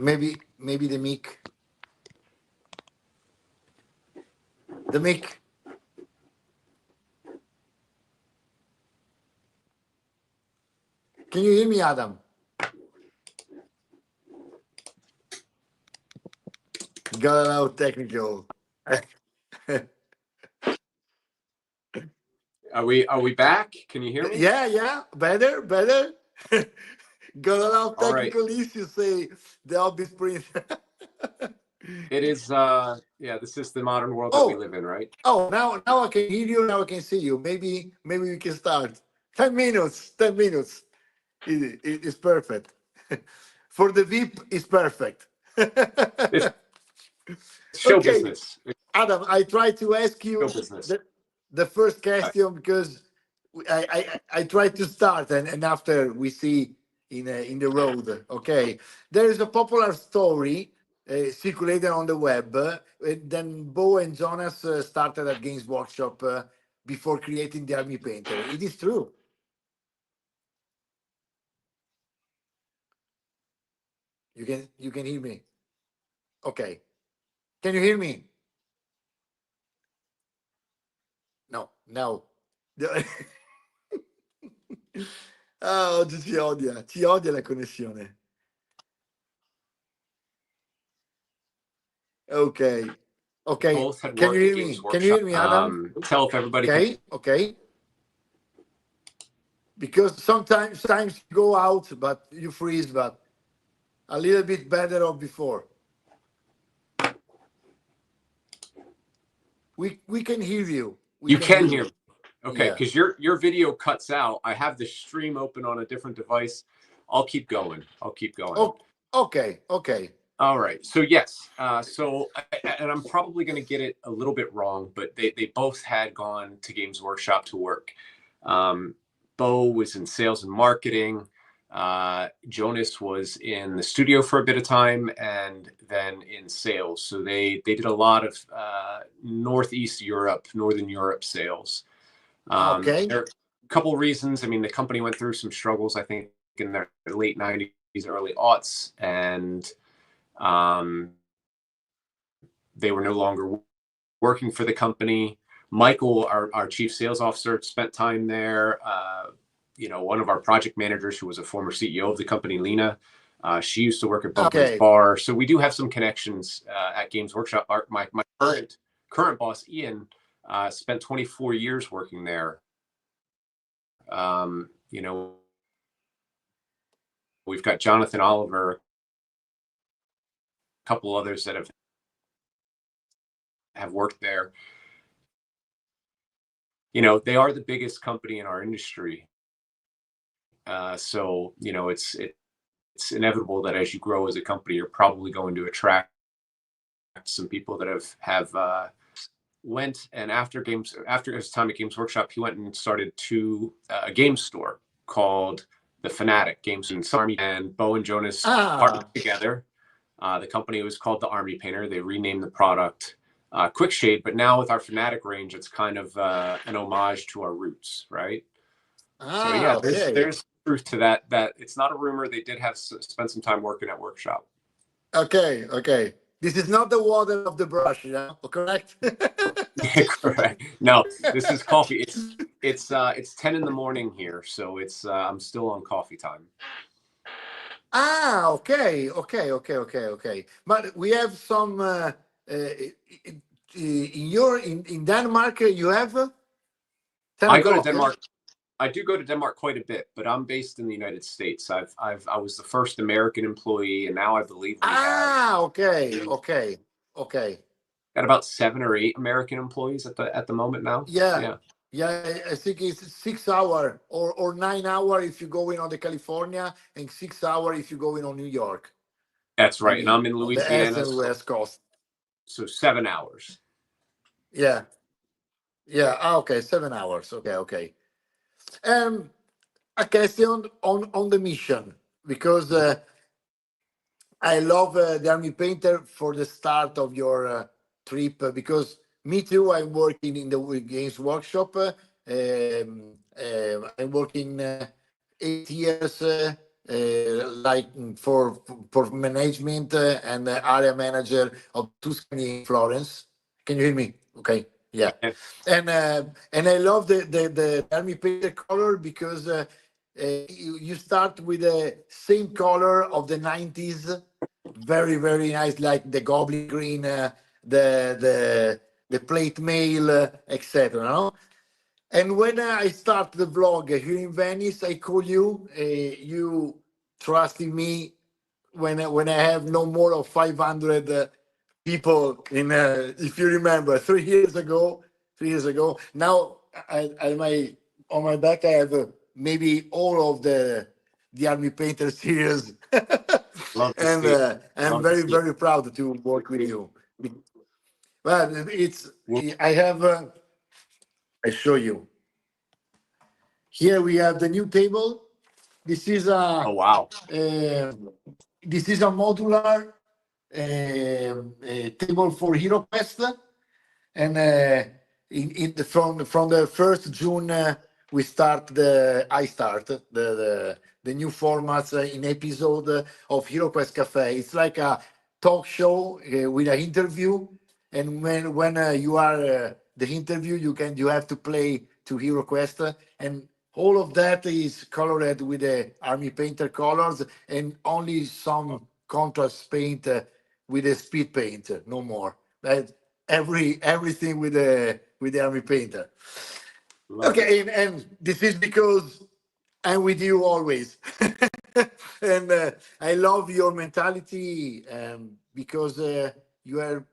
Maybe the mic. The mic. Can you hear me, Adam? Got out technical. Are we back? Can you hear me? Yeah, better. Got out All right. technical issues. Say the Hobby Sprint. It is. This is the modern world that we live in, right? Oh, now I can hear you. Now I can see you. Maybe we can start. 10 minutes. 10 minutes. It's perfect. For the VIP, it's perfect. It's show business. Adam, I try to ask you business. the first question because I try to start and after we see in the road. Okay, there is a popular story circulated on the web. Then Bo and Jonas started at Games Workshop before creating the Army Painter. It is true. You can hear me. Okay. Can you hear me? No. Oggi ci odia la connessione. Okay. Both had Can worked you at hear me? Games Can you hear me, Workshop. Adam? Tell if everybody. Okay. Because sometimes you go out, but you freeze, but a little bit better off before. We can hear you. You can hear me. Okay, Yeah. because your video cuts out. I have the stream open on a different device. I'll keep going. Oh, okay. All right. So yes. And I'm probably going to get it a little bit wrong, but they both had gone to Games Workshop to work. Bo was in sales and marketing. Jonas was in the studio for a bit of time and then in sales. So they did a lot of Northern Europe sales. Okay. There are a couple reasons. I mean, the company went through some struggles, I think, in their late 90s, early aughts, and they were no longer working for the company. Michael, our chief sales officer, spent time there. One of our project managers, who was a former CEO of the company, Lena, she used to work at Boatman's Bar. So we do have some connections at Games Workshop. My current boss, Ian, spent 24 years working there. We've got Jonathan Oliver, a couple others that have worked there. They are the biggest company in our industry. So it's inevitable that as you grow as a company, you're probably going to attract some people that have went, and after his time at Games Workshop, he went and started a game store called The Fanatic Games in Army, and Bo and Jonas partnered together. The company was called the Army Painter. They renamed the product Quick Shade, but now with our Fanatic range, it's kind of an homage to our roots, right? So yeah, there's truth to that. That it's not a rumor. They did spend some time working at Workshop. Okay. This is not the water of the brush, correct? Yeah, correct. No, this is coffee. It's 10 in the morning here, so it's I'm still on coffee time. Okay. But we have some in Denmark. You have. I go to Denmark. I do go to Denmark quite a bit, but I'm based in the United States. I was the first American employee, and now I believe we have. Okay. Got about 7 or 8 American employees at the moment now. Yeah. I think it's 6 hours or 9 hours if you go in on the California, and 6 hours if you go in on New York. That's right, and I'm in Louisiana. The West Coast. So 7 hours. Yeah. Okay, 7 hours. Okay. A question on the mission, because I love the Army Painter for the start of your trip, because me too, I'm working in the Games Workshop. I'm working 8 years like for management and area manager of Tuscany in Florence. Can you hear me? Okay, yeah. And I love the army painted color because you start with the same color of the 90s, very very nice, like the goblin green, the plate mail, etc. No? And when I start the vlog here in Venice, I call you. You trust in me when I have no more of 500 people in. If you remember, 3 years ago, 3 years ago. Now I my on my back I have maybe all of the Army Painter series, Love to and see it. I'm Love to very see it. very proud to work with you. Well, it's Well, I have. I show you. Here we have the new table. This is oh wow. uh, this is a modular table for Hero Quest, and from the 1st June we start the I start the new formats in episode of Hero Quest Cafe. It's like a talk show with an interview, and when you are the interview, you have to play to Hero Quest, and all of that is colored with the Army Painter colors, and only some contrast paint with the speed paint, no more. But everything with the Army Painter. Love it. Okay, and this is because I'm with you always, and I love your mentality, because you are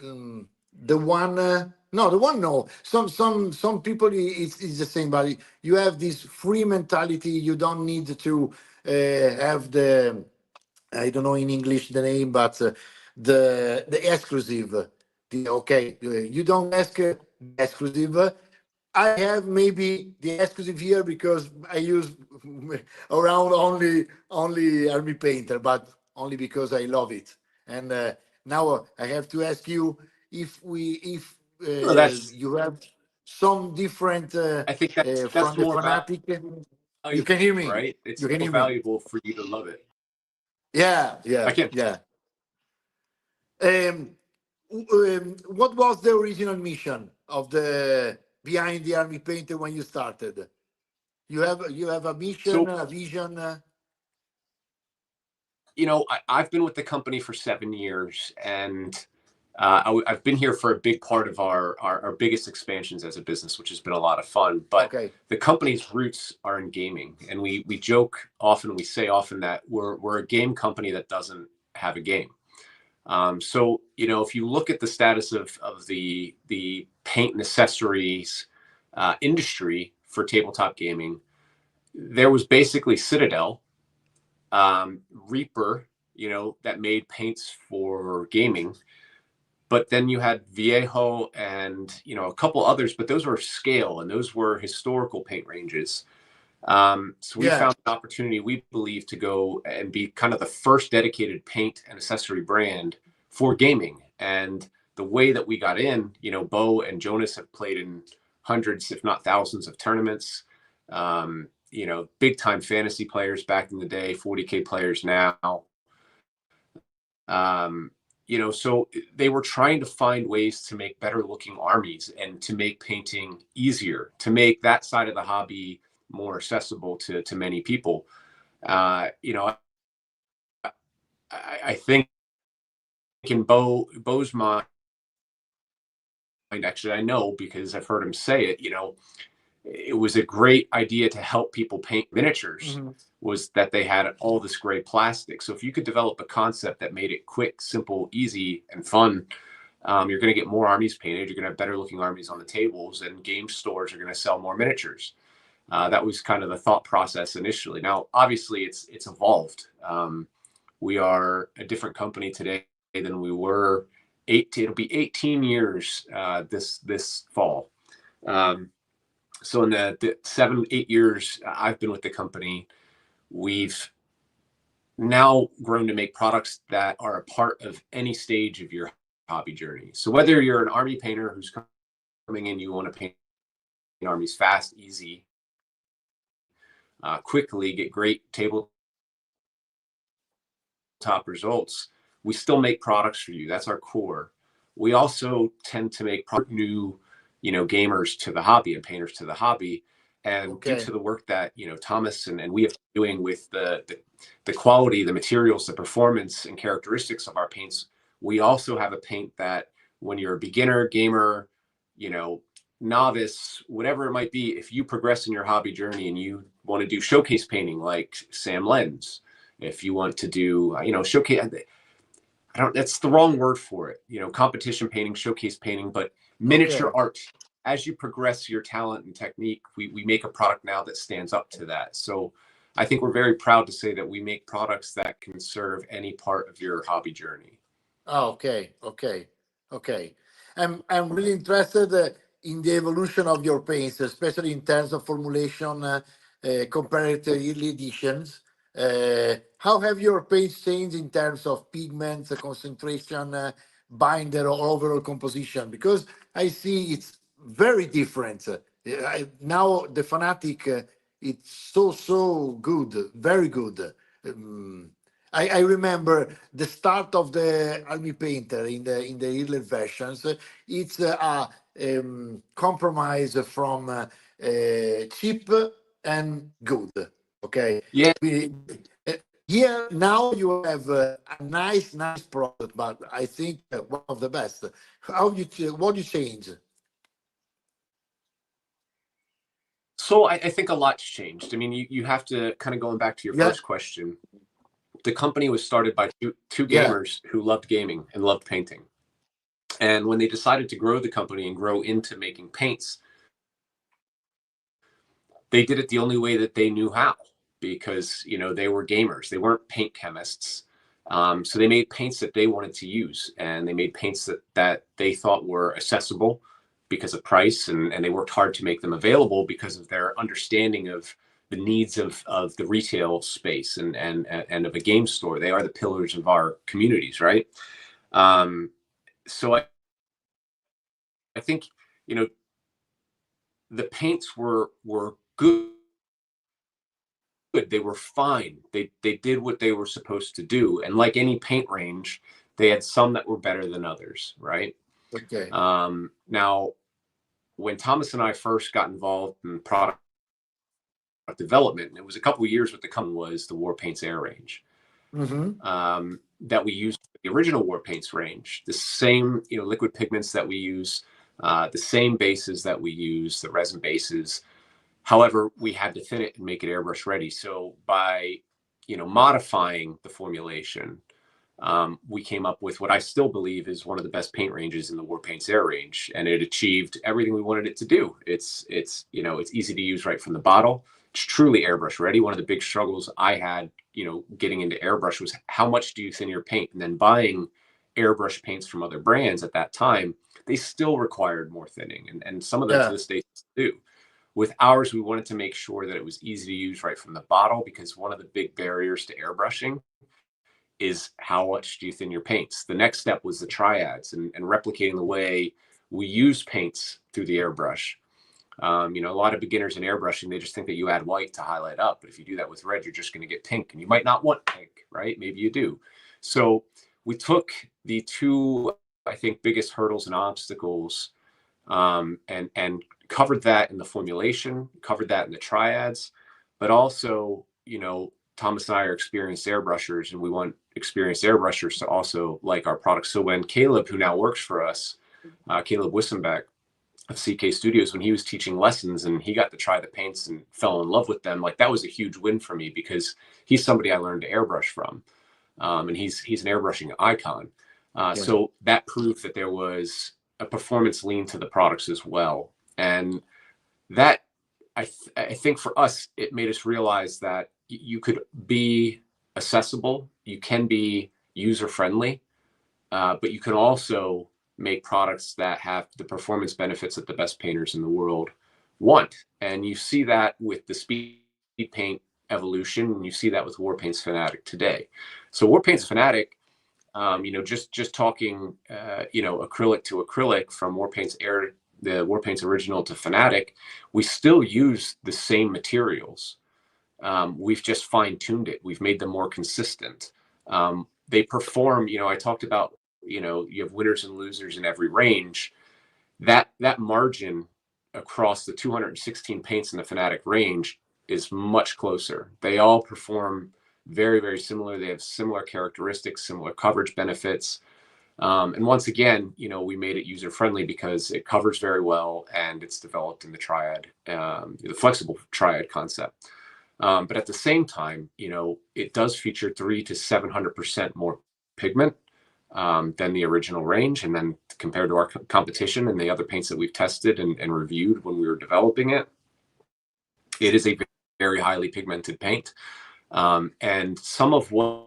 the one. No, the one. No, some people it's the same, but you have this free mentality. You don't need to have the, I don't know in English the name, but the exclusive. Okay, you don't ask exclusive. I have maybe the exclusive here because I use around only Army Painter, but only because I love it. And now I have to ask you if No, that's you have some different I think from that's the more fanatic. You valuable, can hear me. right? It's You can more hear me. valuable for you to love it. Yeah, I yeah, can. yeah. What was the original mission of the behind the Army Painter when you started? You have a mission, So, a vision. I've been with the company for 7 years, and I've been here for a big part of our biggest expansions as a business, which has been a lot of fun. But Okay. the company's roots are in gaming, and we joke often, we say often that we're a game company that doesn't have a game. So if you look at the status of the paint and accessories industry for tabletop gaming, there was basically Citadel, Reaper, that made paints for gaming. But then you had Viejo and a couple others, but those were scale and those were historical paint ranges. So we Yeah. found an opportunity, we believe, to go and be kind of the first dedicated paint and accessory brand for gaming. And the way that we got in, Bo and Jonas have played in hundreds, if not thousands, of tournaments. Big time fantasy players back in the day, 40K players now. So they were trying to find ways to make better looking armies and to make painting easier, to make that side of the hobby more accessible to many people. I think in Bo's mind, actually, I know because I've heard him say it, it was a great idea to help people paint miniatures. Mm-hmm. Was that they had all this gray plastic. So if you could develop a concept that made it quick, simple, easy, and fun, you're going to get more armies painted. You're going to have better looking armies on the tables, and game stores are going to sell more miniatures. That was kind of the thought process initially. Now, obviously, it's evolved. We are a different company today than we were. It'll be 18 years this fall. So in the 7-8 years I've been with the company, we've now grown to make products that are a part of any stage of your hobby journey. So whether you're an army painter who's coming in, you want to paint armies fast, easy, quickly, get great tabletop top results, we still make products for you. That's our core. We also tend to make new, gamers to the hobby and painters to the hobby. And due to the work that, Thomas and we have been doing with the quality, the materials, the performance and characteristics of our paints, we also have a paint that when you're a beginner, gamer, novice, whatever it might be, if you progress in your hobby journey and you want to do showcase painting like Sam Lens, if you want to do, showcase, that's the wrong word for it, competition painting, showcase painting, but miniature art. As you progress your talent and technique, we make a product now that stands up to that. So I think we're very proud to say that we make products that can serve any part of your hobby journey. Oh, okay. I'm really interested in the evolution of your paints, especially in terms of formulation compared to early editions. How have your paints changed in terms of pigments, concentration, binder, or overall composition? Because I see it's very different. Now the Fanatic, it's so good, very good. I remember the start of the Army Painter in the early versions. It's a compromise from cheap and good. Okay. Yeah. Here now you have a nice product, but I think one of the best. What do you change? So I think a lot's changed. I mean, you have to kind of going back to your first question. The company was started by two gamers who loved gaming and loved painting. And when they decided to grow the company and grow into making paints, they did it the only way that they knew how, because, they were gamers. They weren't paint chemists. So they made paints that they wanted to use, and they made paints that they thought were accessible because of price, and they worked hard to make them available because of their understanding of the needs of the retail space and of a game store. They are the pillars of our communities, right? So I think, the paints were good. They were fine. They did what they were supposed to do. And like any paint range, they had some that were better than others, right? Okay. Now, when Thomas and I first got involved in product development, and it was a couple of years with the company, was the War Paints Air range that we used, the original War Paints range, the same liquid pigments that we use, the same bases that we use, the resin bases. However, we had to thin it and make it airbrush ready. So by modifying the formulation, we came up with what I still believe is one of the best paint ranges in the War Paints Air range, and it achieved everything we wanted it to do. It's easy to use right from the bottle. It's truly airbrush ready. One of the big struggles I had, getting into airbrush was how much do you thin your paint? And then buying airbrush paints from other brands at that time, they still required more thinning, and some of them to this day do. With ours, we wanted to make sure that it was easy to use right from the bottle, because one of the big barriers to airbrushing is how much do you thin your paints. The next step was the triads and replicating the way we use paints through the airbrush. A lot of beginners in airbrushing, they just think that you add white to highlight up. But if you do that with red, you're just going to get pink, and you might not want pink, right? Maybe you do. So we took the two, I think, biggest hurdles and obstacles and covered that in the formulation, covered that in the triads, but also, Thomas and I are experienced airbrushers, and we want experienced airbrushers to also like our products. So when Caleb, who now works for us, Caleb Wissenbeck of CK Studios, when he was teaching lessons and he got to try the paints and fell in love with them, like that was a huge win for me, because he's somebody I learned to airbrush from. And he's an airbrushing icon. So that proved that there was a performance lean to the products as well. And that, I think for us, it made us realize that you could be accessible, you can be user-friendly, but you can also make products that have the performance benefits that the best painters in the world want. And you see that with the speed paint evolution, and you see that with War Paints Fanatic today. So War Paints Fanatic, just talking, acrylic to acrylic, from War Paints Air, the War Paints original, to Fanatic, we still use the same materials. We've just fine-tuned it. We've made them more consistent. They perform, I talked about, you have winners and losers in every range. That margin across the 216 paints in the Fanatic range is much closer. They all perform very, very similar. They have similar characteristics, similar coverage benefits. And once again, we made it user-friendly because it covers very well and it's developed in the triad, the flexible triad concept. But at the same time, it does feature 300 to 700% more pigment than the original range. And then compared to our competition and the other paints that we've tested and reviewed when we were developing it, it is a very highly pigmented paint. And some of what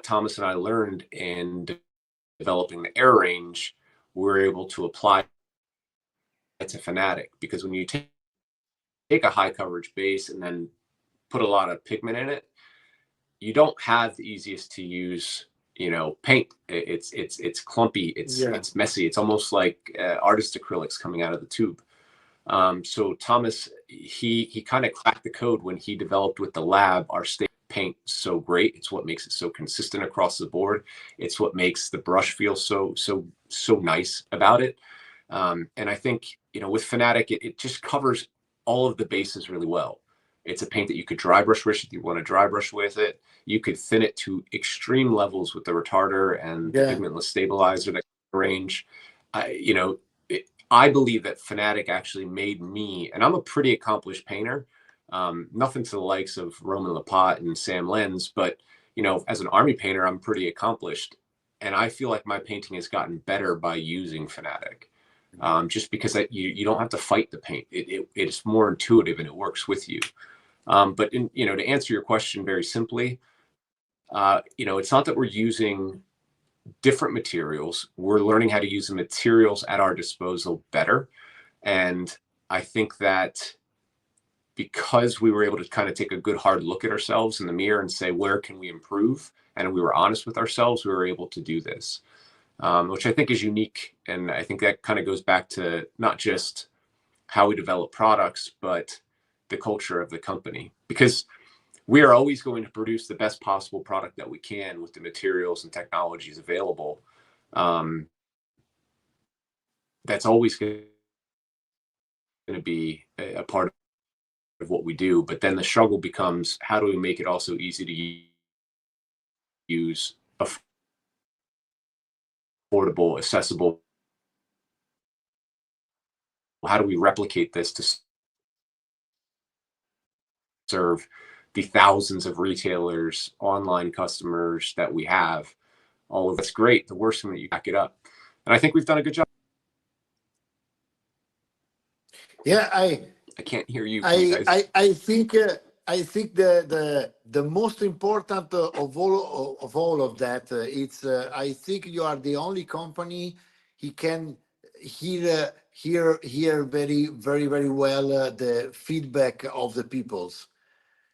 Thomas and I learned in developing the Air range, we're able to apply it to Fanatic, because when you take a high coverage base and then put a lot of pigment in it, you don't have the easiest to use paint. It's clumpy, it's messy, it's almost like artist acrylics coming out of the tube. So Thomas, he kind of cracked the code when he developed with the lab our state paint so great. It's what makes it so consistent across the board. It's what makes the brush feel so nice about it. And I think with Fanatic, it just covers all of the bases really well. It's a paint that you could dry brush with if you want to dry brush with it. You could thin it to extreme levels with the retarder and the pigmentless stabilizer that range. I believe that Fanatic actually made me, and I'm a pretty accomplished painter, nothing to the likes of Roman Lapat and Sam Lenz, but as an army painter, I'm pretty accomplished, and I feel like my painting has gotten better by using Fanatic, just because you don't have to fight the paint. It's more intuitive and it works with you. But to answer your question very simply, it's not that we're using different materials. We're learning how to use the materials at our disposal better. And I think that because we were able to kind of take a good hard look at ourselves in the mirror and say, where can we improve? And we were honest with ourselves, we were able to do this, which I think is unique. And I think that kind of goes back to not just how we develop products, but the culture of the company, because we are always going to produce the best possible product that we can with the materials and technologies available. That's always going to be a part of what we do. But then the struggle becomes, how do we make it also easy to use, affordable, accessible? How do we replicate this to serve the thousands of retailers, online customers that we have? All of that's great. The worst thing that you back it up. And I think we've done a good job. Yeah, I can't hear you. I think the most important of all of that, it's I think you are the only company he can hear very, very, very well the feedback of the peoples,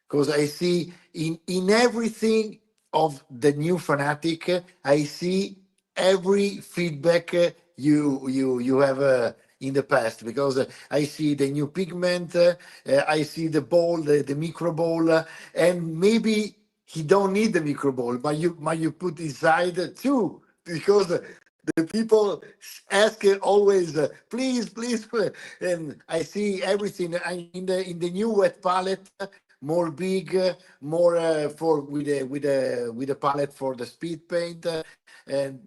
because I see in everything of the new Fanatic, I see every feedback you have in the past, because I see the new pigment, I see the ball, the micro ball, and maybe he don't need the micro ball, but you put inside too, because the people ask always, please, and I see everything in the new wet palette, more big, more for with a palette for the speed paint, and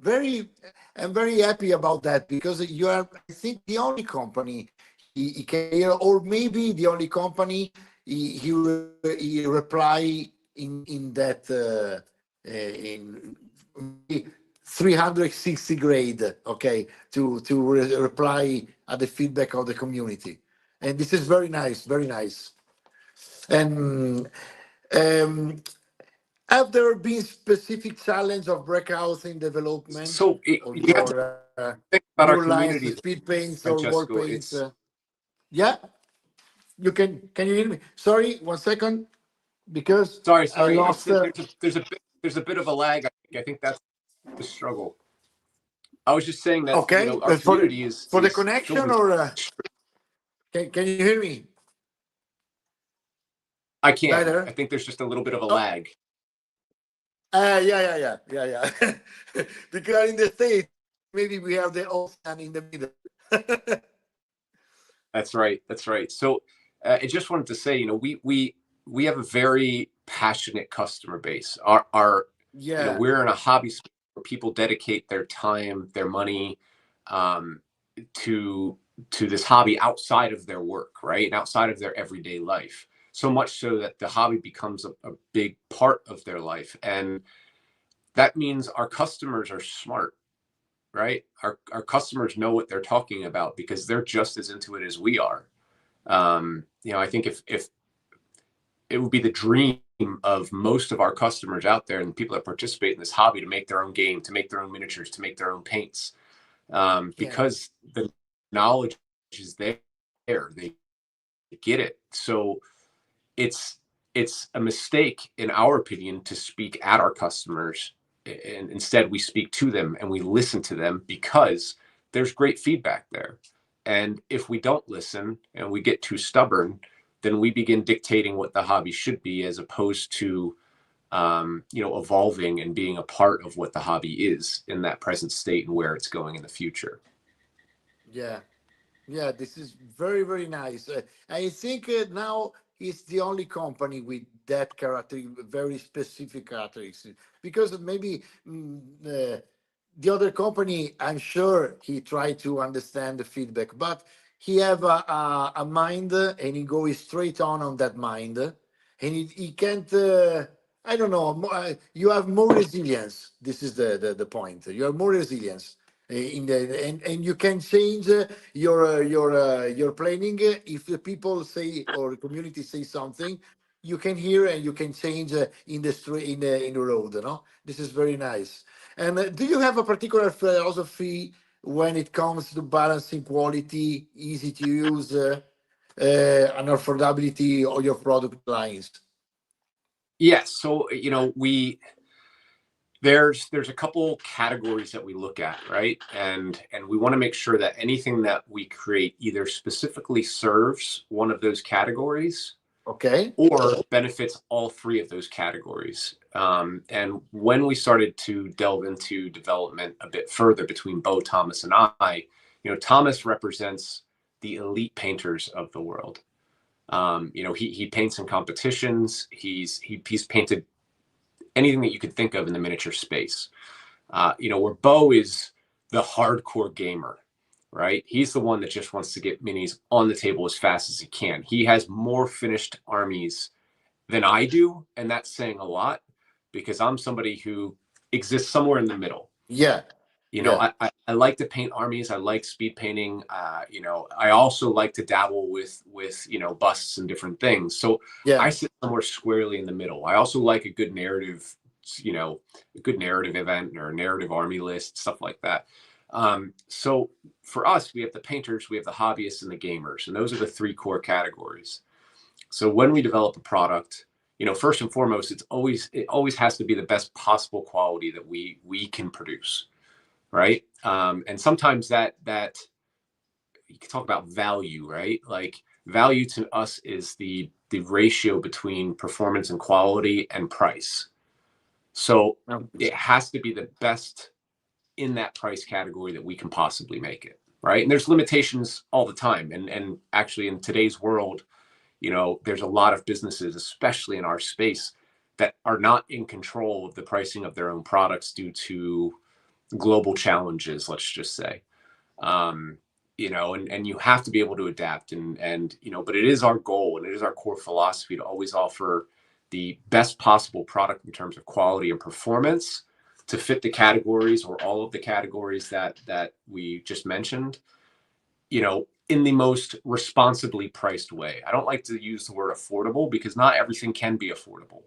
I'm very happy about that, because you are, I think, the only company he can, or maybe the only company he reply in that in 360 grade, okay, to reply at the feedback of the community, and this is very nice, very nice. And have there been specific challenge of breakouts in development? So Of you have to your think about our your lines, community, speed paints or wall Francesco. paints? Yeah, you can you hear me? Sorry, 1 second, because Sorry. I lost. There's a bit of a lag. I think that's the struggle. I was just saying that Okay, our for community is the filled connection, with. or can you hear me I can. better? I think there's just a little bit of a Oh, lag. Yeah. Because in the States, maybe we have the ocean in the middle. That's right. That's right. So I just wanted to say, we have a very passionate customer base. Yeah, We're in a hobby space where people dedicate their time, their money, um, to this hobby outside of their work, right? And outside of their everyday life. So much so that the hobby becomes a big part of their life. And that means our customers are smart, right? Our customers know what they're talking about because they're just as into it as we are. I think if it would be the dream of most of our customers out there and the people that participate in this hobby to make their own game, to make their own miniatures, to make their own paints, yeah, because the knowledge is there. They get it. So it's a mistake, in our opinion, to speak at our customers, and instead we speak to them and we listen to them because there's great feedback there. And if we don't listen and we get too stubborn, then we begin dictating what the hobby should be, as opposed to evolving and being a part of what the hobby is in that present state and where it's going in the future. yeah. Yeah, this is very, very nice. I think now it's the only company with that character, very specific characteristics. Because maybe the other company, I'm sure he tried to understand the feedback, but he have a mind and he goes straight on that mind, and he can't. I don't know. You have more resilience. This is the point. You have more resilience in the and you can change your planning if the people say or the community say something. You can hear and you can change in the street in the road. No, this is very nice. And do you have a particular philosophy when it comes to balancing quality, easy to use, and affordability of your product lines? Yes. So, there's a couple categories that we look at, right? And we want to make sure that anything that we create either specifically serves one of those categories Okay. or benefits all three of those categories. And when we started to delve into development a bit further between Bo, Thomas, and I, Thomas represents the elite painters of the world. He paints in competitions. He's painted anything that you could think of in the miniature space. Where Bo is the hardcore gamer, right? He's the one that just wants to get minis on the table as fast as he can. He has more finished armies than I do, and that's saying a lot because I'm somebody who exists somewhere in the middle. Yeah. Yeah. I like to paint armies. I like speed painting. I also like to dabble with busts and different things. So I Yeah. sit somewhere squarely in the middle. I also like a good narrative, a good narrative event or a narrative army list, stuff like that. So for us, we have the painters, we have the hobbyists, and the gamers, and those are the three core categories. So when we develop a product, first and foremost, it always has to be the best possible quality that we can produce. Right. And sometimes that you can talk about value, right? Like value to us is the ratio between performance and quality and price. So it has to be the best in that price category that we can possibly make it. Right. And there's limitations all the time. And actually in today's world, there's a lot of businesses, especially in our space, that are not in control of the pricing of their own products due to global challenges, let's just say. And you have to be able to adapt and but it is our goal and it is our core philosophy to always offer the best possible product in terms of quality and performance to fit the categories or all of the categories that we just mentioned, in the most responsibly priced way. I don't like to use the word affordable because not everything can be affordable,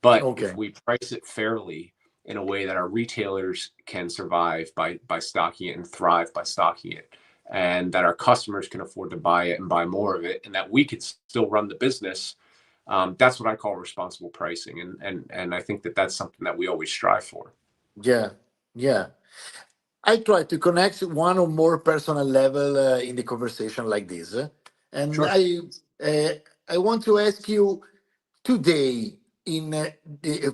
but if Okay. we price it fairly in a way that our retailers can survive by stocking it and thrive by stocking it, and that our customers can afford to buy it and buy more of it, and that we could still run the business. That's what I call responsible pricing, and I think that that's something that we always strive for. Yeah. Yeah. I try to connect one or more personal level in the conversation like this, and Sure. I want to ask you today in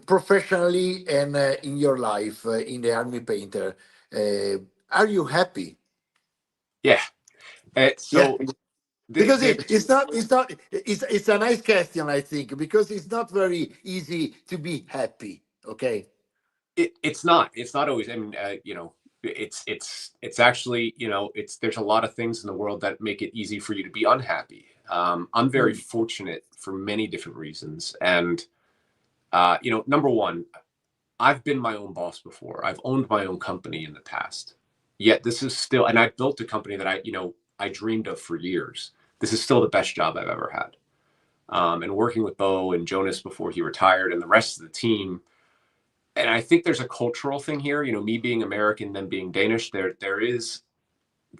professionally and in your life in the army painter? Are you happy? Yeah. So Yeah. the, Because the, it's a nice question, I think, because it's not very easy to be happy. Okay. it's not always, I mean, it's actually, there's a lot of things in the world that make it easy for you to be unhappy. I'm very Mm. fortunate for many different reasons. And, number one, I've been my own boss before. I've owned my own company in the past. Yet this is still, and I built a company that I dreamed of for years. This is still the best job I've ever had. And working with Bo and Jonas before he retired and the rest of the team. And I think there's a cultural thing here, me being American, them being Danish, there is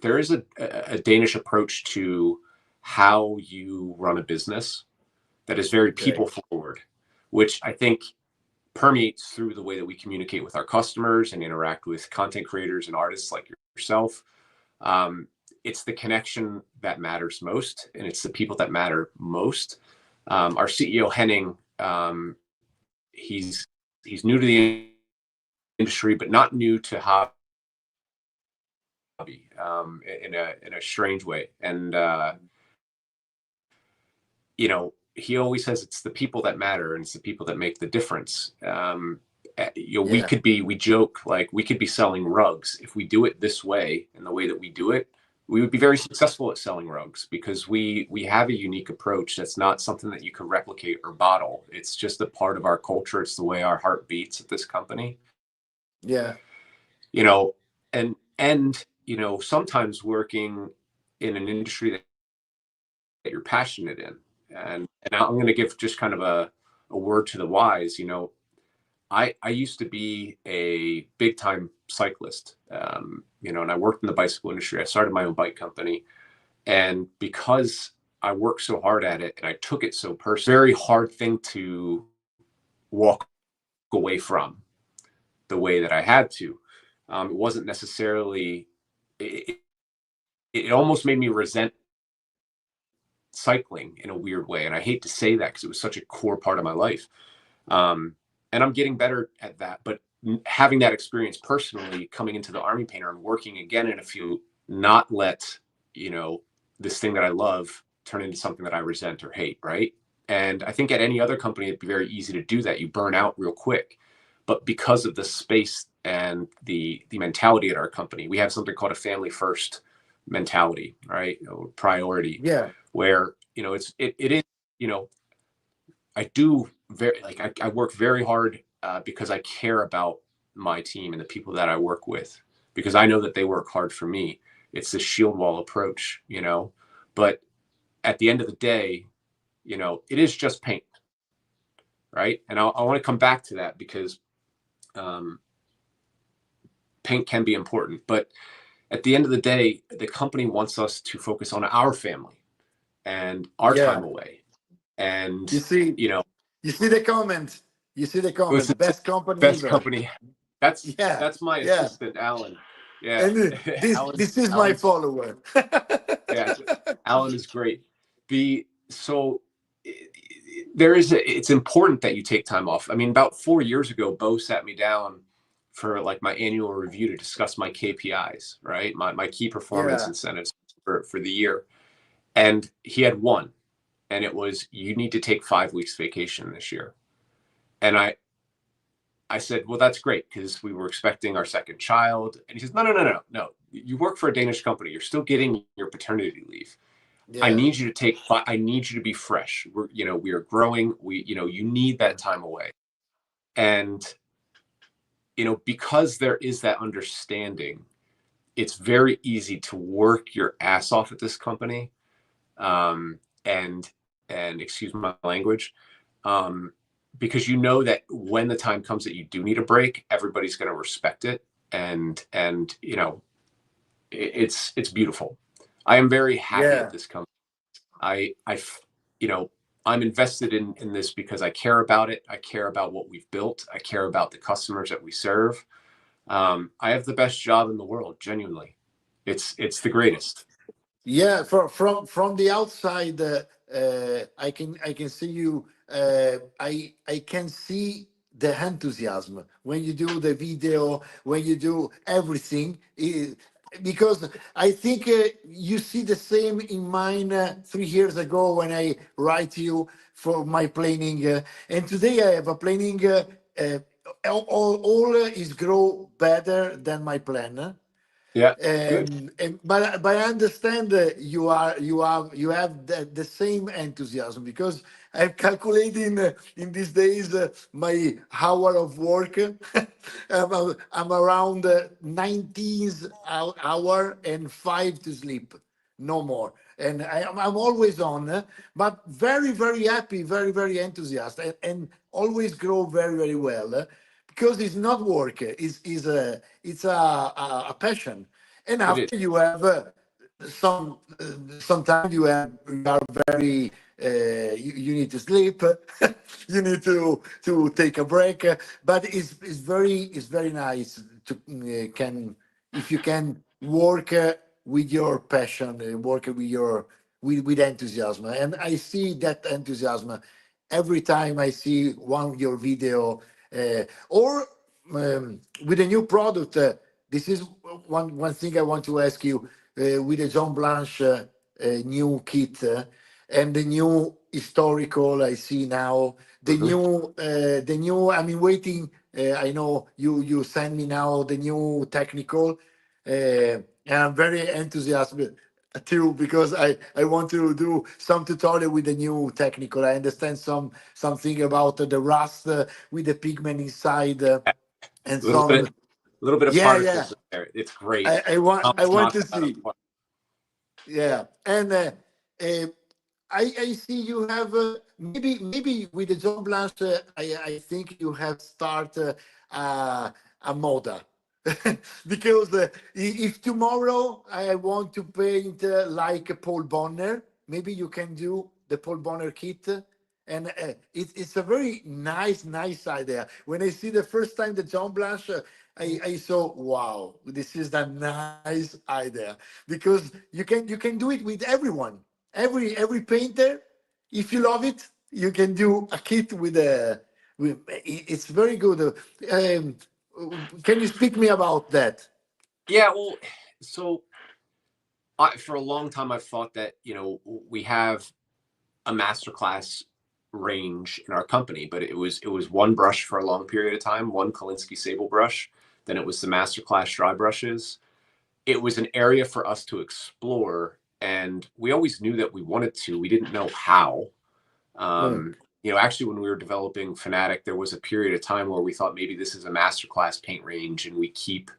a Danish approach to how you run a business that is very Okay. people forward, which I think permeates through the way that we communicate with our customers and interact with content creators and artists like yourself. It's the connection that matters most, and it's the people that matter most. Our CEO Henning, he's new to the industry, but not new to hobby, in a strange way. And he always says it's the people that matter and it's the people that make the difference. Yeah. We joke, like, we could be selling rugs. If we do it this way and the way that we do it, we would be very successful at selling rugs, because we have a unique approach that's not something that you can replicate or bottle. It's just a part of our culture. It's the way our heart beats at this company. Yeah. And sometimes working in an industry that you're passionate in. And I'm going to give just kind of a word to the wise. I used to be a big time cyclist, and I worked in the bicycle industry. I started my own bike company. And because I worked so hard at it and I took it so personally, very hard thing to walk away from the way that I had to. It wasn't necessarily, it almost made me resent cycling in a weird way. And I hate to say that because it was such a core part of my life. And I'm getting better at that. But having that experience personally, coming into the Army Painter and working again in a field, not let, this thing that I love turn into something that I resent or hate, right? And I think at any other company, it'd be very easy to do that. You burn out real quick. But because of the space and the mentality at our company, we have something called a family first mentality, right? Priority. Yeah. Where, it is, I do I work very hard because I care about my team and the people that I work with, because I know that they work hard for me. It's the shield wall approach, but at the end of the day, it is just paint, right? And I want to come back to that, because paint can be important, but at the end of the day, the company wants us to focus on our family and our Yeah. time away. And, You see the comment. You see the it was comment. the Best company best ever. company. That's Yeah. my Yeah. assistant, Alan. Yeah. And this is my follower. Yeah, Alan is great. So it's important that you take time off. I mean, about 4 years ago, Bo sat me down for like my annual review to discuss my KPIs, right? My key performance Yeah. incentives for the year. And he had one, and it was, you need to take 5 weeks vacation this year. And I said, well, that's great, because we were expecting our second child. And he says, no. You work for a Danish company. You're still getting your paternity leave. Yeah. I need you to be fresh. We are growing. You need that time away. And, because there is that understanding, it's very easy to work your ass off at this company. And excuse my language. Because that when the time comes that you do need a break, everybody's going to respect it. And it's beautiful. I am very happy at this company. I'm invested in this because I care about it. I care about what we've built. I care about the customers that we serve. I have the best job in the world, genuinely. It's the greatest. Yeah, from the outside, I can see you I can see the enthusiasm when you do the video, when you do everything. Because I think you see the same in mine 3 years ago when I write you for my planning, and today I have a planning. All is grow better than my plan. Yeah, good. But I understand you have the same enthusiasm, because I'm calculating in these days my hour of work. I'm around 19 hour and 5 to sleep, no more. And I'm always on, but very, very happy, very, very enthusiastic, and always grow very, very well, because it's not work, it's a passion. And It is. after you have sometimes you are very you need to sleep. You need to take a break, but it's very nice to can if you can work with your passion, work with your with enthusiasm. And I see that enthusiasm every time I see one of your video, or with a new product. This is one thing I want to ask you, with the John Blanche new kit, and the new historical I see now, the new. I mean, waiting. I know you send me now the new technical, and I'm very enthusiastic too, because I want to do some tutorial with the new technical. I understand something about the rust with the pigment inside, and A little bit, some. a little bit of Yeah, yeah. particles in there. It's great. I want Knocks to it out of the see. park. Yeah, and uh, I see you have maybe with the John Blanche. I think you have started a moda. Because if tomorrow I want to paint like Paul Bonner, maybe you can do the Paul Bonner kit. And it's a very nice idea. When I see the first time the John Blanche, I saw, wow, this is a nice idea, because you can do it with everyone, every painter. If you love it, you can do a kit with a. It's very good. Um, can you speak me about that? Yeah, well, so for a long time I've thought that we have a masterclass range in our company, but it was one brush for a long period of time, one Kolinsky sable brush. Then it was the masterclass dry brushes. It was an area for us to explore, and we always knew that we wanted to. We didn't know how. Mm. Actually, when we were developing Fanatic, there was a period of time where we thought maybe this is a masterclass paint range, and we keep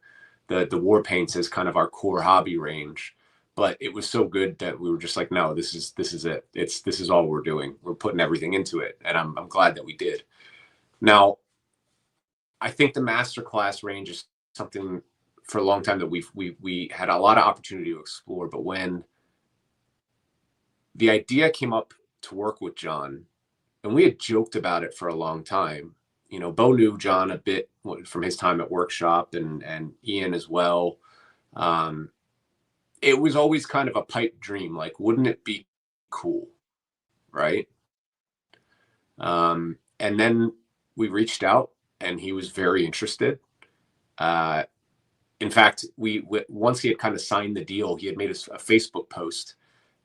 the war paints as kind of our core hobby range. But it was so good that we were just like, no, this is it. This is all we're doing. We're putting everything into it, and I'm glad that we did. Now, I think the masterclass range is something for a long time that we had a lot of opportunity to explore. But when the idea came up to work with John, and we had joked about it for a long time. Bo knew John a bit from his time at Workshop, and Ian as well. It was always kind of a pipe dream. Like, wouldn't it be cool, right? And then we reached out, and he was very interested. In fact, once he had kind of signed the deal, he had made a Facebook post,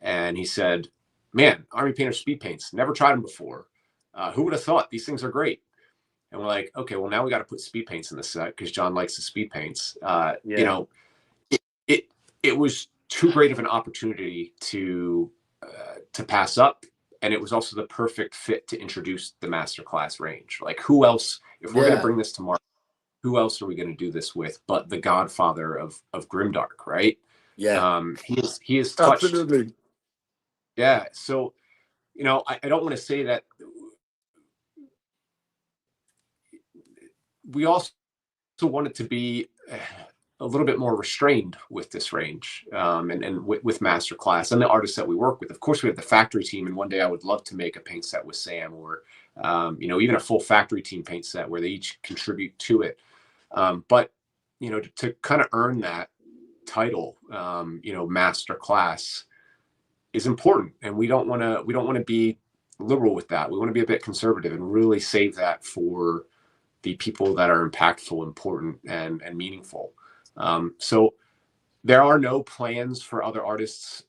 and he said, "Man, Army Painter speed paints. Never tried them before. Who would have thought? These things are great." And we're like, "Okay, well, now we got to put speed paints in the set because John likes the speed paints." Yeah. It was too great of an opportunity to pass up, and it was also the perfect fit to introduce the masterclass range. Like, who else, if we're going to Yeah. bring this to market, who else are we going to do this with but the godfather of grimdark, right? Yeah. He is touched. Absolutely. Yeah, so I don't want to say that. We also wanted to be a little bit more restrained with this range, and with masterclass and the artists that we work with. Of course, we have the factory team, and one day I would love to make a paint set with Sam, or even a full factory team paint set where they each contribute to it. But to kind of earn that title, master class is important, and we don't want to be liberal with that. We want to be a bit conservative and really save that for the people that are impactful, important, and meaningful. So there are no plans for other artists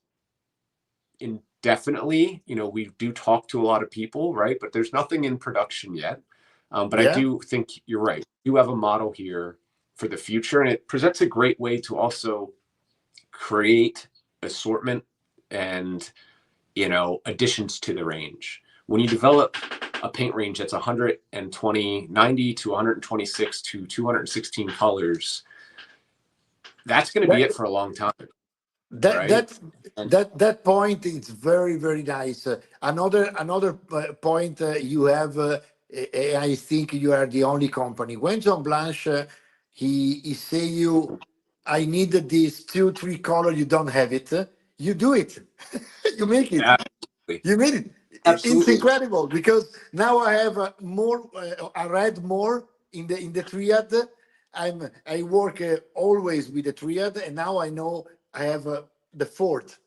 indefinitely. You know, we do talk to a lot of people, right? But there's nothing in production yet. But I do think you're right. You have a model here for the future, and it presents a great way to also create assortment and, you know, additions to the range. When you develop a paint range that's 90 to 126 to 216 colors, that's going to be it for a long time. Right? That point is very, very nice. Another point you have, I think you are the only company. When John Blanche, he say you, I need this 2-3 color, you don't have it. You do it. You make it. Absolutely. You made it. It's incredible because now I have more. I read more in the triad. I work always with the triad, and now I know I have the fourth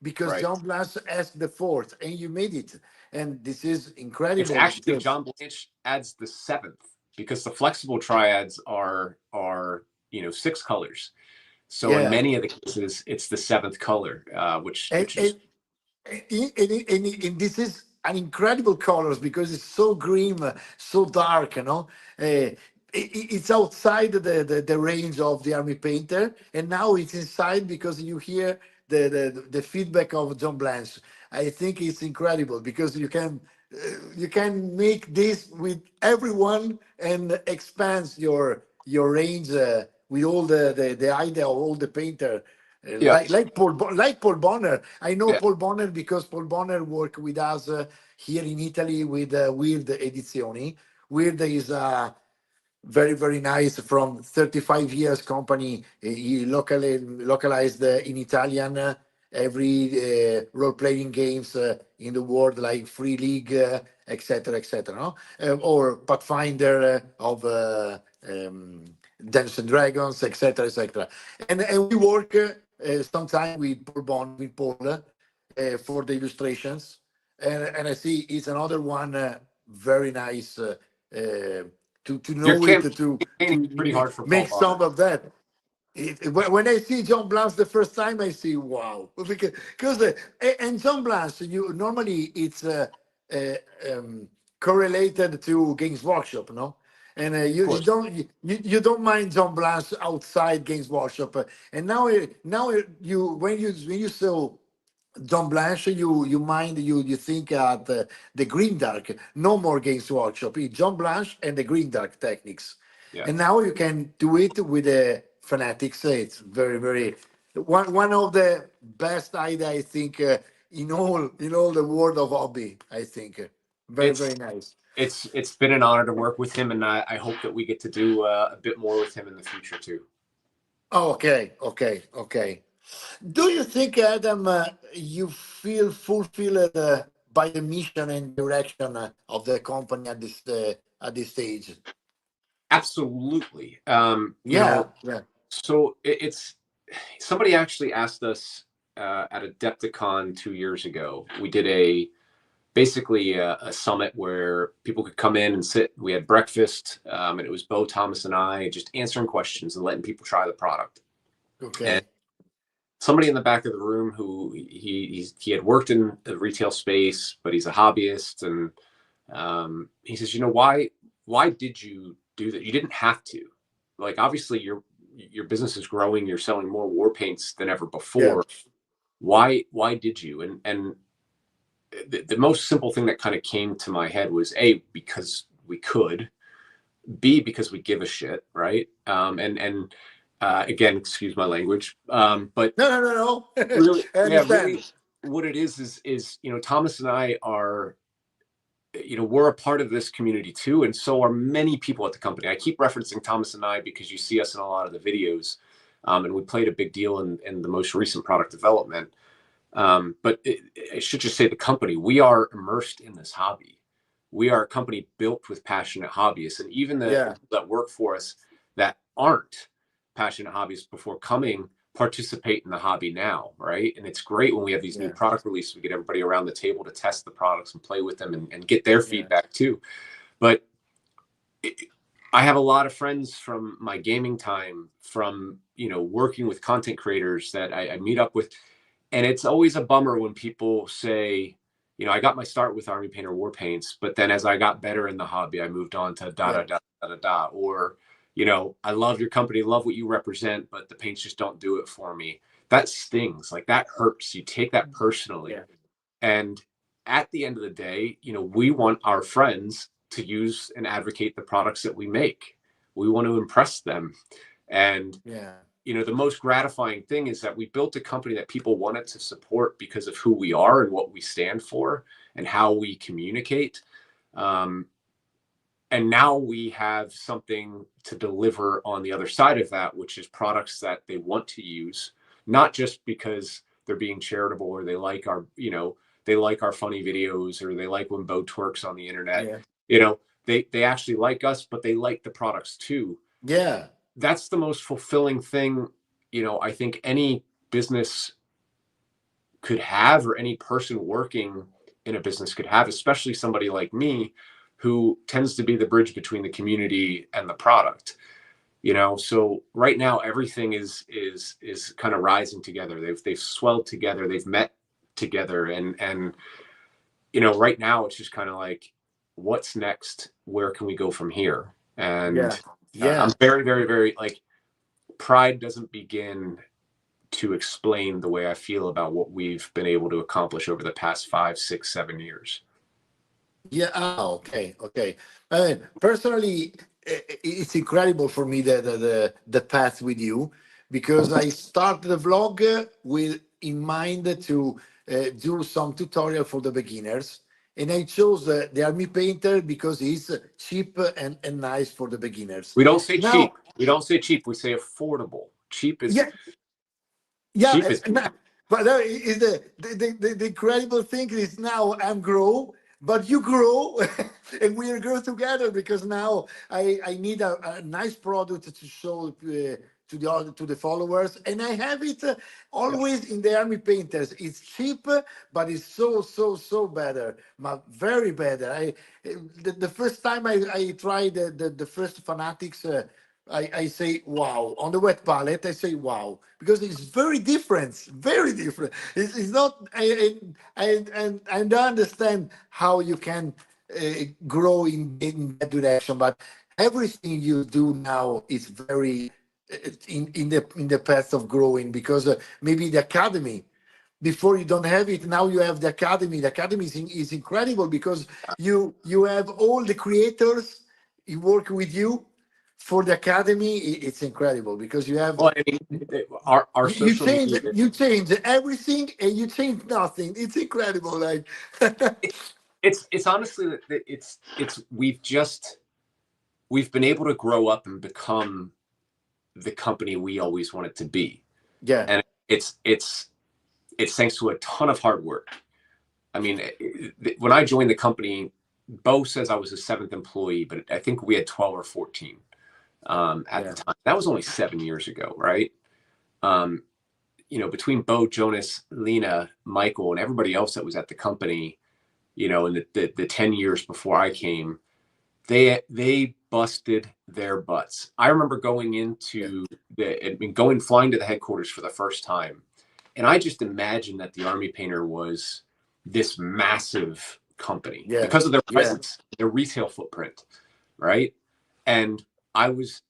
because John Blanche asked the fourth, and you made it. And this is incredible. It's actually John Blanche adds the seventh because the flexible triads are 6 colors. So in many of the cases, it's the 7th color, which is. And this is an incredible colors because it's so green, so dark, you know. It's outside the range of the army painter, and now it's inside because you hear the feedback of John Blanche. I think it's incredible because you can make this with everyone and expands your range with all the idea of all the painter. Like Paul Bonner. I know Paul Bonner because Paul Bonner worked with us here in Italy with Weird Edizioni. Weird is very, very nice from 35 years company. He localized in Italian every role-playing games in the world, like Free League, etc., etc. No? Or Pathfinder of Dungeons and Dragons, etc., etc. And we work sometimes with Paul for the illustrations, and I see it's another one very nice to know it to pretty hard for make Paul some of that. When I see John Blanche the first time, I see wow, because and John Blanche, you normally it's correlated to Games Workshop, no? And you don't mind John Blanche outside Games Workshop, and now you when you saw John Blanche, you think at the green dark, no more Games Workshop. It's John Blanche and the green dark techniques, and now you can do it with the fanatics. It's very, very one of the best idea I think in all the world of hobby. I think very nice. It's been an honor to work with him, and I hope that we get to do a bit more with him in the future too. Okay. Do you think, Adam, you feel fulfilled by the mission and direction of the company at this stage? Absolutely. Yeah. So it's somebody actually asked us at Adepticon 2 years ago. We did basically a summit where people could come in and sit. We had breakfast, and it was Bo, Thomas, and I just answering questions and letting people try the product. Okay. And somebody in the back of the room who he had worked in the retail space, but he's a hobbyist, and he says, why did you do that? You didn't have to. Like, obviously your business is growing. You're selling more war paints than ever before. Yeah. Why did you? And the most simple thing that kind of came to my head was A, because we could, B, because we give a shit, right? And again, excuse my language, but no. Really, really, what it is Thomas and I are, we're a part of this community too, and so are many people at the company. I keep referencing Thomas and I because you see us in a lot of the videos, and we played a big deal in the most recent product development. But I should just say the company, we are immersed in this hobby. We are a company built with passionate hobbyists, and even the people that work for us that aren't passionate hobbyists before coming participate in the hobby now, right? And it's great when we have these new product releases, we get everybody around the table to test the products and play with them and get their feedback too. But I have a lot of friends from my gaming time, from, you know, working with content creators that I meet up with. And it's always a bummer when people say, you know, I got my start with Army Painter War Paints, but then as I got better in the hobby, I moved on to da da da da da da. Or, you know, I love your company, love what you represent, but the paints just don't do it for me. That stings. Like, that hurts. You take that personally. And at the end of the day, you know, we want our friends to use and advocate the products that we make. We want to impress them. And you know, the most gratifying thing is that we built a company that people wanted to support because of who we are and what we stand for and how we communicate. And now we have something to deliver on the other side of that, which is products that they want to use, not just because they're being charitable or they like our, you know, they like our funny videos or they like when Bo twerks on the internet. You know, they actually like us, but they like the products too. That's the most fulfilling thing, you know, I think any business could have, or any person working in a business could have, especially somebody like me who tends to be the bridge between the community and the product, you know. So right now everything is kind of rising together. They've swelled together, they've met together, and you know, right now it's just kind of like, what's next? Where can we go from here? And I'm very, very, very, like, pride doesn't begin to explain the way I feel about what we've been able to accomplish over the past 5, 6, 7 years. Okay. I mean, personally, it's incredible for me the path with you, because I started the vlog with in mind to do some tutorial for the beginners, and I chose the Army Painter because it's cheap and nice for the beginners. We don't say cheap. We don't say cheap. We say affordable. Cheap is cheap is. But is the incredible thing is now I'm grow, but you grow, and we grow together, because now I need a nice product to show to the followers, and I have it always in the Army Painters. It's cheap, but it's so better, very better. The first time I tried the first Fanatics. I say wow on the wet palette. I say wow because it's very different, very different. It's not. I don't understand how you can grow in that direction, but everything you do now is very in the path of growing, because maybe the academy. Before you don't have it, now you have the academy. The academy is incredible because you have all the creators. You work with you for the academy. It's incredible because you have. Well, I mean, our social media. You change everything and you change nothing. It's incredible. Like it's honestly that it's we've been able to grow up and become the company we always wanted to be. And it's thanks to a ton of hard work. I mean, when I joined the company, Bo says I was the 7th employee, but I think we had 12 or 14 at the time. That was only 7 years ago, right? You know, between Bo, Jonas, Lena, Michael, and everybody else that was at the company, you know, in the 10 years before I came, they busted their butts. I remember going into flying to the headquarters for the first time. And I just imagined that the Army Painter was this massive company because of their presence, their retail footprint, right? And I was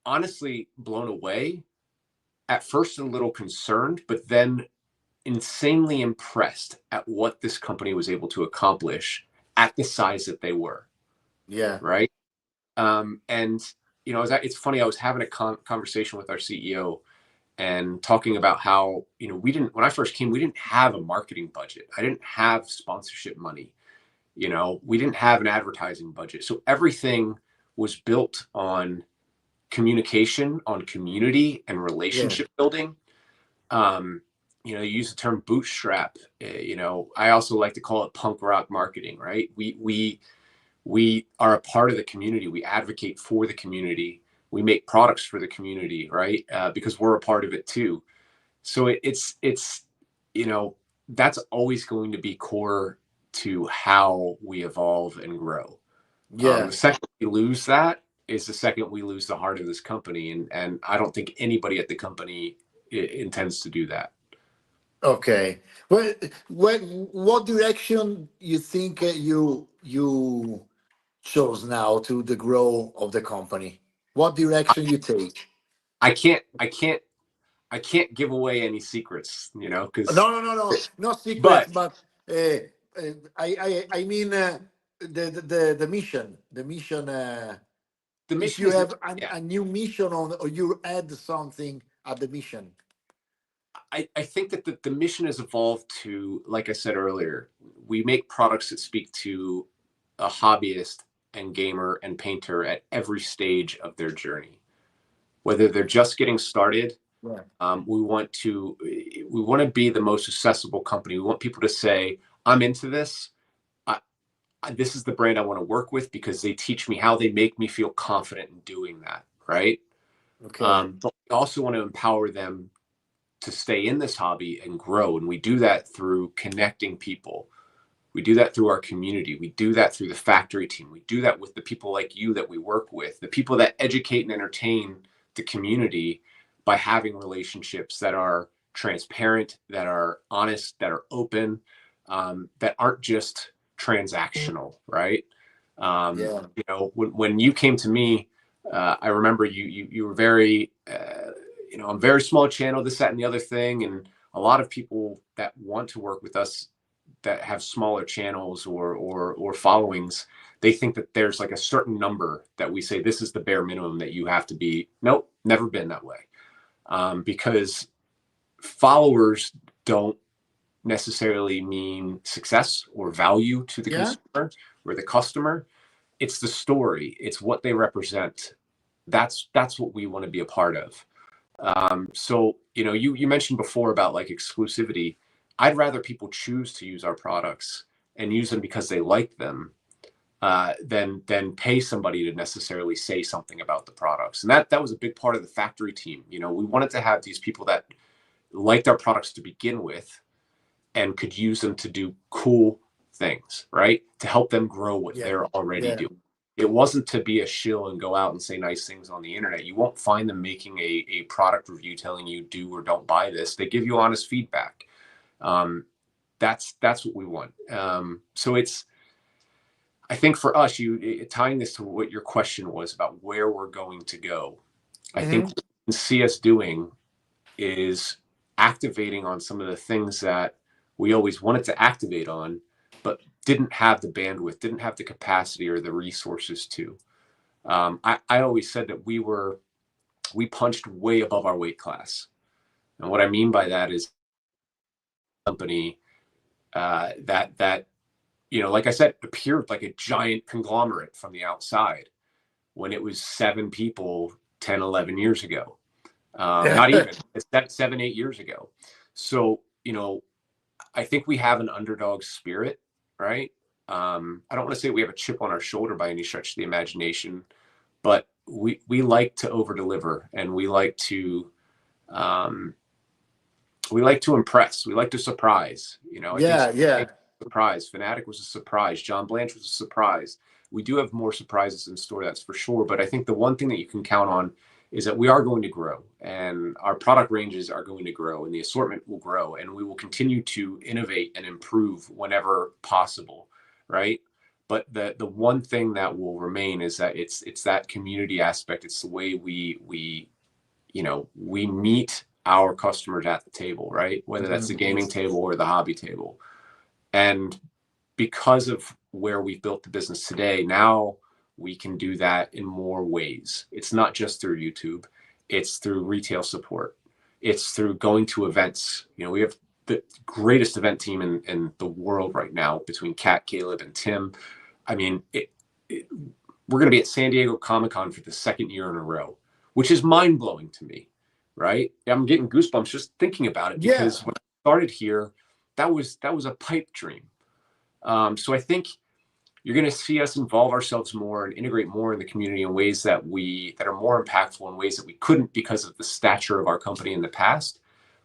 honestly blown away, at first a little concerned, but then insanely impressed at what this company was able to accomplish at the size that they were. Right. And, you know, it's funny, I was having a conversation with our CEO and talking about how, you know, when I first came, we didn't have a marketing budget. I didn't have sponsorship money. You know, we didn't have an advertising budget. So everything was built on communication, on community and relationship building. You know, you use the term bootstrap. You know, I also like to call it punk rock marketing, right? We are a part of the community. We advocate for the community. We make products for the community, right? Because we're a part of it too. So it's that's always going to be core to how we evolve and grow. Yeah. The second we lose that is the second we lose the heart of this company, and I don't think anybody at the company intends to do that. Okay. Well, what direction you think you chose now to the growth of the company? What direction you take? I can't give away any secrets, because No secrets, but but I mean the mission, the if mission you is, have yeah, a new mission on, or you add something at the mission. I think that the mission has evolved to, like I said earlier, we make products that speak to a hobbyist and gamer and painter at every stage of their journey, whether they're just getting started. Yeah. We want to be the most accessible company. We want people to say, I'm into this. This is the brand I want to work with because they teach me how, they make me feel confident in doing that. Right. Okay. But we also want to empower them to stay in this hobby and grow. And we do that through connecting people. We do that through our community. We do that through the factory team. We do that with the people like you that we work with, the people that educate and entertain the community by having relationships that are transparent, that are honest, that are open, that aren't just transactional, right? Yeah. When you came to me, I remember you were very, I'm very small channel, this, that, and the other thing. And a lot of people that want to work with us that have smaller channels or followings, they think that there's like a certain number that we say, this is the bare minimum that you have to be. Nope, never been that way. Because followers don't necessarily mean success or value to the consumer or the customer. It's the story. It's what they represent. That's what we want to be a part of. So, you mentioned before about like exclusivity. I'd rather people choose to use our products and use them because they like them, than pay somebody to necessarily say something about the products. And that was a big part of the factory team. We wanted to have these people that liked our products to begin with and could use them to do cool things, right? To help them grow what they're already doing. It wasn't to be a shill and go out and say nice things on the internet. You won't find them making a product review telling you do or don't buy this. They give you honest feedback. That's what we want. So I think for us, tying this to what your question was about where we're going to go, I think what you can see us doing is activating on some of the things that we always wanted to activate on, but didn't have the bandwidth, didn't have the capacity or the resources to. I always said that we punched way above our weight class. And what I mean by that is company that like I said, appeared like a giant conglomerate from the outside when it was 7 people 10, 11 years ago. Not even 7, 8 years ago. So, I think we have an underdog spirit, right? I don't want to say we have a chip on our shoulder by any stretch of the imagination, but we like to over deliver, and we like to impress. We like to surprise. I think surprise. Fanatic was a surprise. John Blanche was a surprise. We do have more surprises in store, that's for sure. But I think the one thing that you can count on is that we are going to grow, and our product ranges are going to grow, and the assortment will grow, and we will continue to innovate and improve whenever possible, right? But the one thing that will remain is that it's that community aspect. It's the way we meet our customers at the table, right? Whether that's the gaming table or the hobby table. And because of where we've built the business today, now we can do that in more ways. It's not just through YouTube. It's through retail support. It's through going to events. We have the greatest event team in the world right now between Kat, Caleb, and Tim. I mean, we're going to be at San Diego Comic-Con for the 2nd year in a row, which is mind-blowing to me, right? I'm getting goosebumps just thinking about it, because when I started here, that was a pipe dream. So I think, you're going to see us involve ourselves more and integrate more in the community in ways that are more impactful, in ways that we couldn't because of the stature of our company in the past.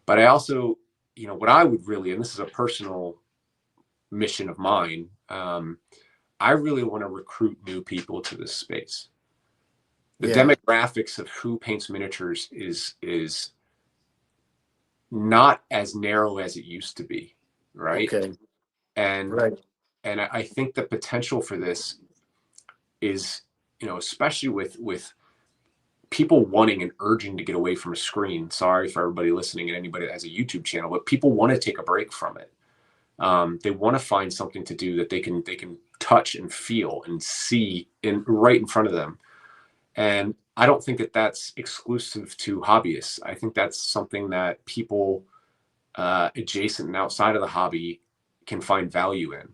But I also, you know, what I would really, and this is a personal mission of mine, I really want to recruit new people to this space. The demographics of who paints miniatures is not as narrow as it used to be, right? Okay. And Right. and I think the potential for this is, you know, especially with people wanting and urging to get away from a screen. Sorry for everybody listening and anybody that has a YouTube channel, but people want to take a break from it. They want to find something to do that they can touch and feel and see right in front of them. And I don't think that that's exclusive to hobbyists. I think that's something that people adjacent and outside of the hobby can find value in.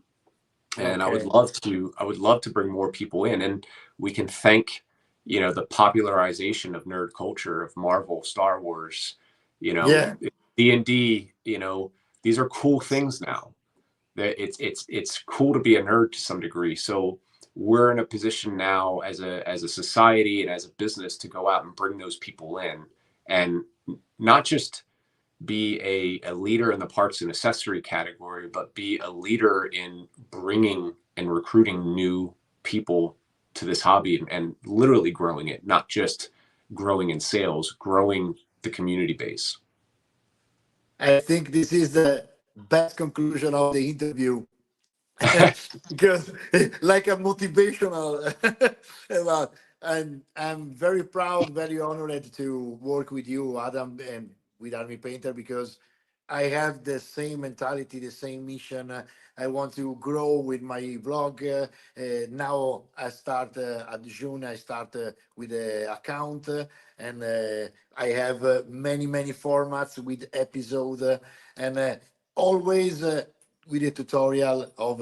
And I would love to bring more people in, and we can thank, you know, the popularization of nerd culture, of Marvel, Star Wars, you know, D&D, you know, these are cool things now. It's cool to be a nerd to some degree. So we're in a position now as a society and as a business to go out and bring those people in, and not just be a leader in the parts and accessory category, but be a leader in bringing and recruiting new people to this hobby and literally growing it, not just growing in sales, growing the community base. I think this is the best conclusion of the interview. Because like a motivational about, and I'm very proud, very honored to work with you, Adam, and with Army Painter, because I have the same mentality, the same mission. I want to grow with my blog. Now I start at June. I start with the account, and I have many formats with episode, and always with a tutorial of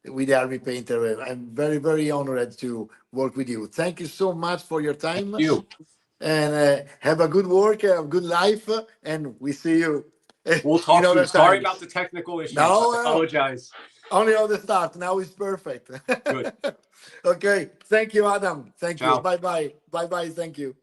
with the Army Painter. I'm very honored to work with you. Thank you so much for your time. Thank you. And have a good work, a good life, and we see you. We'll talk soon. Sorry about the technical issues. No, I apologize. Only on the start. Now it's perfect. Good. Okay. Thank you, Adam. Thank Ciao. you. Bye. Thank you.